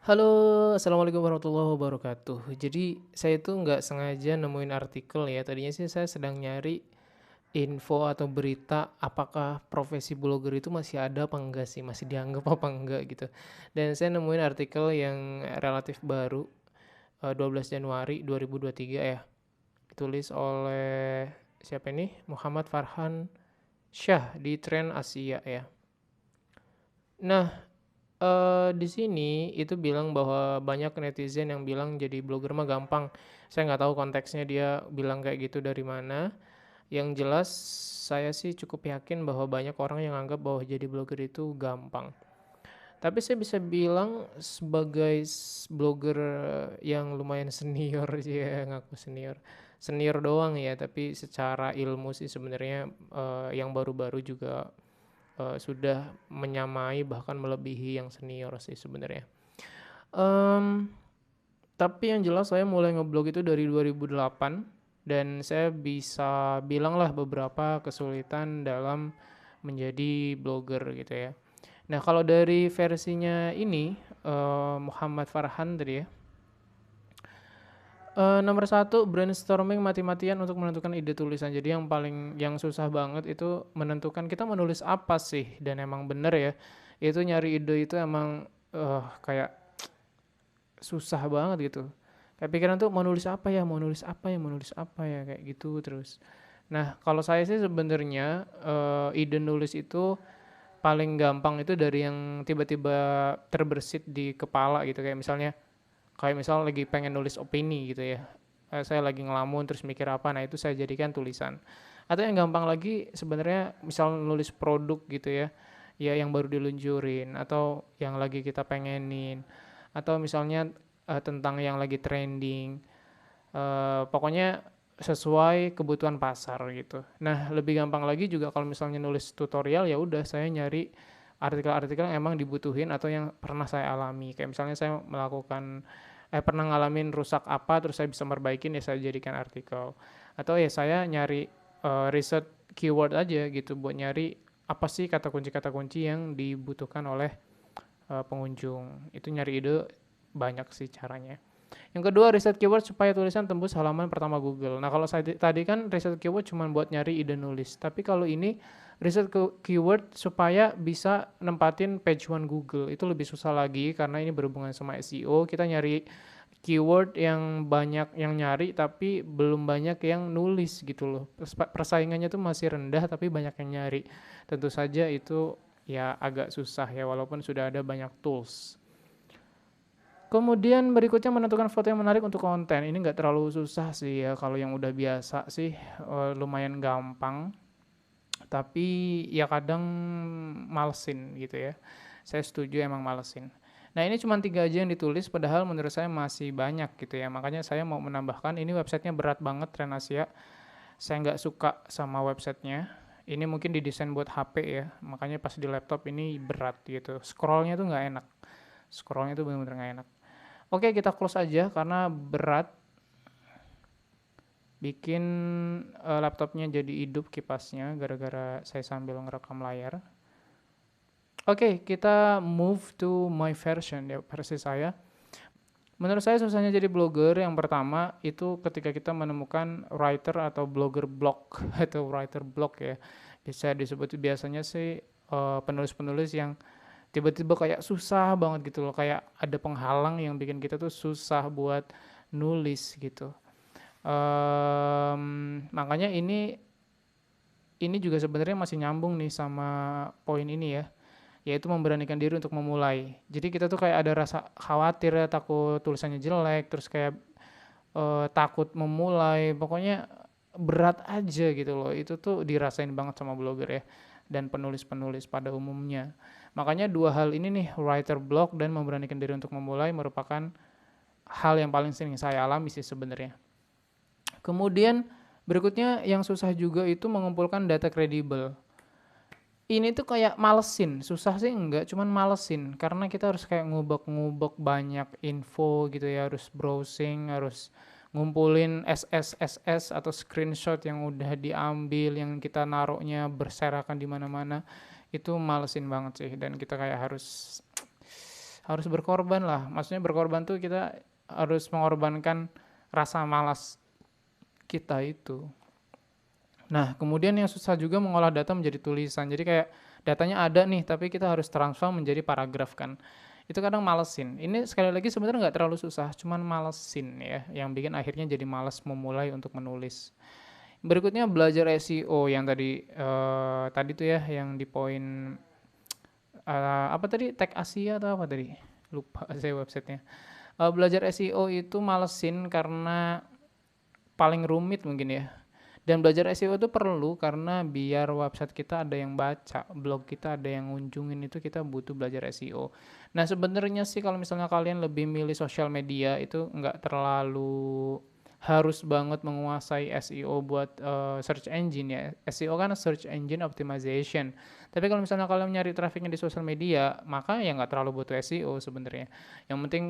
Halo, assalamualaikum warahmatullahi wabarakatuh. Jadi saya itu nggak sengaja nemuin artikel ya. Tadinya sih saya sedang nyari info atau berita apakah profesi blogger itu masih ada apa enggak sih, masih dianggap apa enggak gitu. Dan saya nemuin artikel yang relatif baru, 12 Januari 2023 ya. Ditulis oleh siapa ini? Muhammad Farhan Syah di Trend Asia ya. Nah, di sini itu bilang bahwa banyak netizen yang bilang jadi blogger mah gampang. Saya nggak tahu konteksnya dia bilang kayak gitu dari mana. Yang jelas saya sih cukup yakin bahwa banyak orang yang anggap bahwa jadi blogger itu gampang. Tapi saya bisa bilang sebagai blogger yang lumayan senior ya, ngaku senior. Senior doang ya, tapi secara ilmu sih sebenarnya yang baru-baru juga sudah menyamai bahkan melebihi yang senior sih sebenarnya. Um, tapi yang jelas saya mulai ngeblog itu dari 2008 dan saya bisa bilang lah beberapa kesulitan dalam menjadi blogger gitu ya. Nah kalau dari versinya ini Muhammad Farhan tadi ya. Nomor satu brainstorming mati-matian untuk menentukan ide tulisan. Jadi yang susah banget itu menentukan kita menulis apa sih dan emang bener ya. Itu nyari ide itu emang kayak susah banget gitu. Kayak pikiran tuh mau nulis apa ya, mau nulis apa ya, mau nulis apa ya kayak gitu terus. Nah kalau saya sih sebenarnya ide nulis itu paling gampang itu dari yang tiba-tiba terbersit di kepala gitu kayak misal lagi pengen nulis opini gitu ya. Saya lagi ngelamun terus mikir apa, nah itu saya jadikan tulisan. Atau yang gampang lagi sebenarnya misal nulis produk gitu ya, ya yang baru diluncurin atau yang lagi kita pengenin atau misalnya tentang yang lagi trending. Pokoknya sesuai kebutuhan pasar gitu. Nah, lebih gampang lagi juga kalau misalnya nulis tutorial ya udah saya nyari artikel-artikel yang emang dibutuhin atau yang pernah saya alami. Kayak misalnya saya pernah ngalamin rusak apa terus saya bisa merbaikin ya saya jadikan artikel. Atau ya saya nyari riset keyword aja gitu buat nyari apa sih kata kunci yang dibutuhkan oleh pengunjung. Itu nyari ide banyak sih caranya. Yang kedua, riset keyword supaya tulisan tembus halaman pertama Google. Nah, kalau saya tadi kan riset keyword cuma buat nyari ide nulis. Tapi kalau ini riset keyword supaya bisa nempatin page one Google. Itu lebih susah lagi karena ini berhubungan sama SEO. Kita nyari keyword yang banyak yang nyari tapi belum banyak yang nulis gitu loh. Persaingannya tuh masih rendah tapi banyak yang nyari. Tentu saja itu ya agak susah ya walaupun sudah ada banyak tools. Kemudian berikutnya menentukan foto yang menarik untuk konten. Ini nggak terlalu susah sih ya, kalau yang udah biasa sih lumayan gampang. Tapi ya kadang malesin gitu ya. Saya setuju emang malesin. Nah ini cuma 3 aja yang ditulis, padahal menurut saya masih banyak gitu ya. Makanya saya mau menambahkan, ini websitenya berat banget, Trend Asia. Saya nggak suka sama websitenya. Ini mungkin didesain buat HP ya, makanya pas di laptop ini berat gitu. Scrollnya tuh nggak enak. Scrollnya tuh bener-bener nggak enak. Oke, kita close aja karena berat bikin laptopnya jadi hidup kipasnya gara-gara saya sambil ngerekam layar. Oke, kita move to my version ya, versi saya. Menurut saya susahnya jadi blogger yang pertama itu ketika kita menemukan writer atau blogger blog atau writer blog ya. Bisa disebut biasanya sih penulis-penulis yang tiba-tiba kayak susah banget gitu loh, kayak ada penghalang yang bikin kita tuh susah buat nulis gitu. Makanya ini juga sebenarnya masih nyambung nih sama poin ini ya, yaitu memberanikan diri untuk memulai. Jadi kita tuh kayak ada rasa khawatir ya, takut tulisannya jelek, terus kayak takut memulai, pokoknya berat aja gitu loh. Itu tuh dirasain banget sama blogger ya dan penulis-penulis pada umumnya. Makanya dua hal ini nih, writer blog dan memberanikan diri untuk memulai merupakan hal yang paling sering saya alami sih sebenarnya. Kemudian berikutnya yang susah juga itu mengumpulkan data kredibel. Ini tuh kayak malesin, susah sih enggak, cuman malesin karena kita harus kayak ngubek-ngubek banyak info gitu ya, harus browsing, harus ngumpulin SSSS atau screenshot yang udah diambil, yang kita naruhnya berserakan di mana-mana. Itu malesin banget sih dan kita kayak harus berkorban lah. Maksudnya berkorban tuh kita harus mengorbankan rasa malas kita itu. Nah, kemudian yang susah juga mengolah data menjadi tulisan. Jadi kayak datanya ada nih, tapi kita harus transform menjadi paragraf kan. Itu kadang malesin. Ini sekali lagi sebenarnya nggak terlalu susah, cuman malesin ya, yang bikin akhirnya jadi males memulai untuk menulis. Berikutnya belajar SEO yang tadi tuh ya, yang di poin apa tadi, Tag Asia atau apa tadi? Lupa saya websitenya. Belajar SEO itu malesin karena paling rumit mungkin ya. Dan belajar SEO itu perlu karena biar website kita ada yang baca, blog kita ada yang ngunjungin, itu kita butuh belajar SEO. Nah sebenarnya sih kalau misalnya kalian lebih milih sosial media itu nggak terlalu harus banget menguasai SEO buat search engine ya. SEO kan search engine optimization. Tapi kalau misalnya kalian nyari trafficnya di sosial media, maka ya nggak terlalu butuh SEO sebenarnya. Yang penting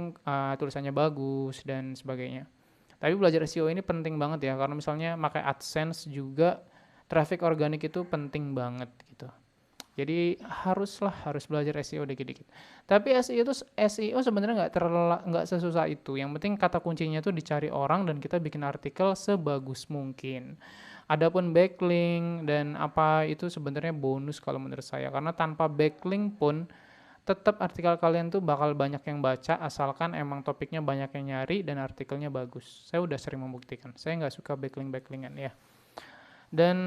tulisannya bagus dan sebagainya. Tapi belajar SEO ini penting banget ya, karena misalnya pakai AdSense juga traffic organik itu penting banget gitu. Jadi harus belajar SEO dikit-dikit. Tapi SEO sebenarnya nggak sesusah itu. Yang penting kata kuncinya tuh dicari orang dan kita bikin artikel sebagus mungkin. Adapun backlink dan apa itu sebenarnya bonus kalau menurut saya, karena tanpa backlink pun tetap artikel kalian tuh bakal banyak yang baca asalkan emang topiknya banyak yang nyari dan artikelnya bagus. Saya udah sering membuktikan. Saya nggak suka backlingan ya. Dan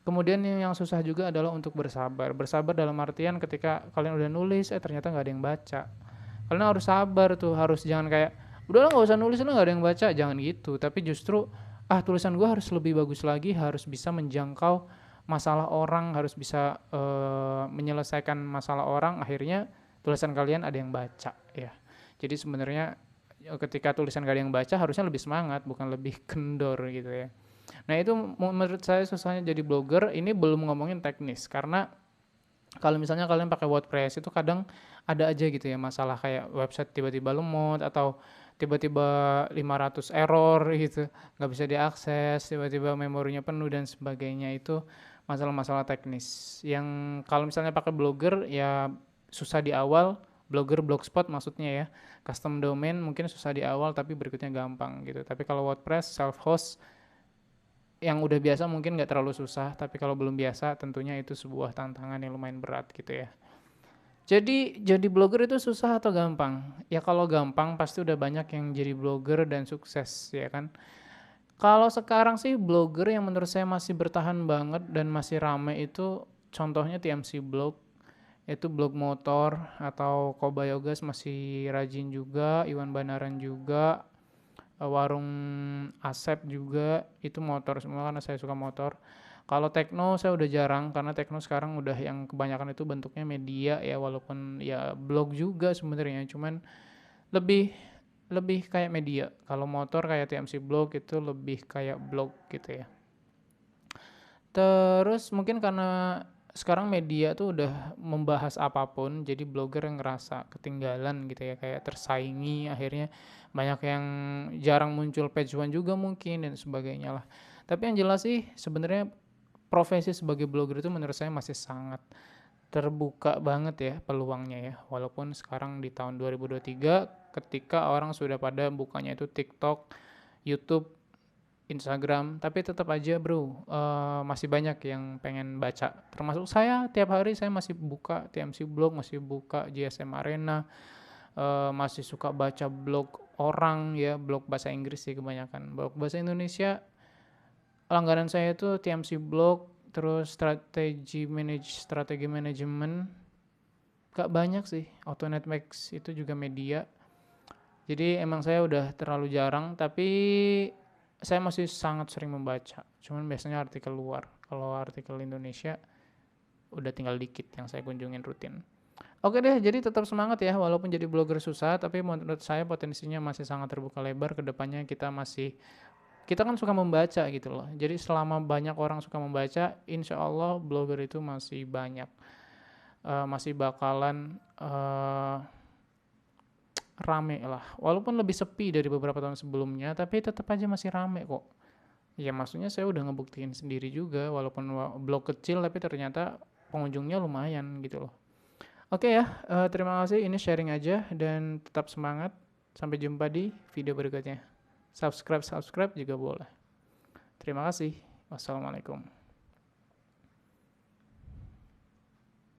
kemudian yang susah juga adalah untuk bersabar. Bersabar dalam artian ketika kalian udah nulis, ternyata nggak ada yang baca. Kalian harus sabar tuh, harus jangan kayak, udahlah nggak usah nulis lah nggak ada yang baca, jangan gitu. Tapi justru, tulisan gue harus lebih bagus lagi, harus bisa menjangkau masalah orang, harus bisa menyelesaikan masalah orang, akhirnya tulisan kalian ada yang baca ya. Jadi sebenarnya ketika tulisan kalian yang baca harusnya lebih semangat, bukan lebih kendor gitu ya. Nah itu menurut saya susahnya jadi blogger. Ini belum ngomongin teknis, karena kalau misalnya kalian pakai WordPress itu kadang ada aja gitu ya masalah kayak website tiba-tiba lemot atau tiba-tiba 500 error gitu, nggak bisa diakses, tiba-tiba memorinya penuh dan sebagainya. Itu masalah-masalah teknis yang kalau misalnya pakai blogger ya susah di awal. Blogger blogspot maksudnya ya, custom domain mungkin susah di awal tapi berikutnya gampang gitu. Tapi kalau WordPress self host yang udah biasa mungkin nggak terlalu susah, tapi kalau belum biasa tentunya itu sebuah tantangan yang lumayan berat gitu ya. Jadi blogger itu susah atau gampang? Ya kalau gampang pasti udah banyak yang jadi blogger dan sukses ya kan. Kalau sekarang sih blogger yang menurut saya masih bertahan banget dan masih rame itu contohnya TMC Blog, itu blog motor, atau Kobayogas masih rajin juga, Iwan Banaran juga, warung Asep juga, itu motor semua karena saya suka motor. Kalau tekno saya udah jarang karena tekno sekarang udah yang kebanyakan itu bentuknya media ya, walaupun ya blog juga sebenarnya, cuman lebih lebih kayak media. Kalau motor kayak TMC Blog itu lebih kayak blog gitu ya. Terus mungkin karena sekarang media tuh udah membahas apapun, jadi blogger yang ngerasa ketinggalan gitu ya, kayak tersaingi, akhirnya banyak yang jarang muncul page one juga mungkin dan sebagainya lah. Tapi yang jelas sih sebenarnya profesi sebagai blogger itu menurut saya masih sangat terbuka banget ya peluangnya ya. Walaupun sekarang di tahun 2023 ketika orang sudah pada bukanya itu TikTok, YouTube, Instagram, tapi tetap aja bro, masih banyak yang pengen baca. Termasuk saya, tiap hari saya masih buka TMC Blog, masih buka GSM Arena, masih suka baca blog orang ya, blog bahasa Inggris sih kebanyakan. Blog bahasa Indonesia, langganan saya itu TMC Blog, terus strategi manajemen, gak banyak sih. AutoNetMax itu juga media. Jadi emang saya udah terlalu jarang, tapi saya masih sangat sering membaca. Cuman biasanya artikel luar. Kalau artikel Indonesia udah tinggal dikit yang saya kunjungin rutin. Oke deh, jadi tetap semangat ya. Walaupun jadi blogger susah, tapi menurut saya potensinya masih sangat terbuka lebar. Kedepannya kita kan suka membaca gitu loh. Jadi selama banyak orang suka membaca, insya Allah blogger itu masih banyak. Masih bakalan rame lah. Walaupun lebih sepi dari beberapa tahun sebelumnya, tapi tetap aja masih rame kok. Ya maksudnya saya udah ngebuktiin sendiri juga, walaupun blog kecil tapi ternyata pengunjungnya lumayan gitu loh. Oke ya, terima kasih, ini sharing aja dan tetap semangat. Sampai jumpa di video berikutnya. Subscribe juga boleh. Terima kasih. Wassalamualaikum.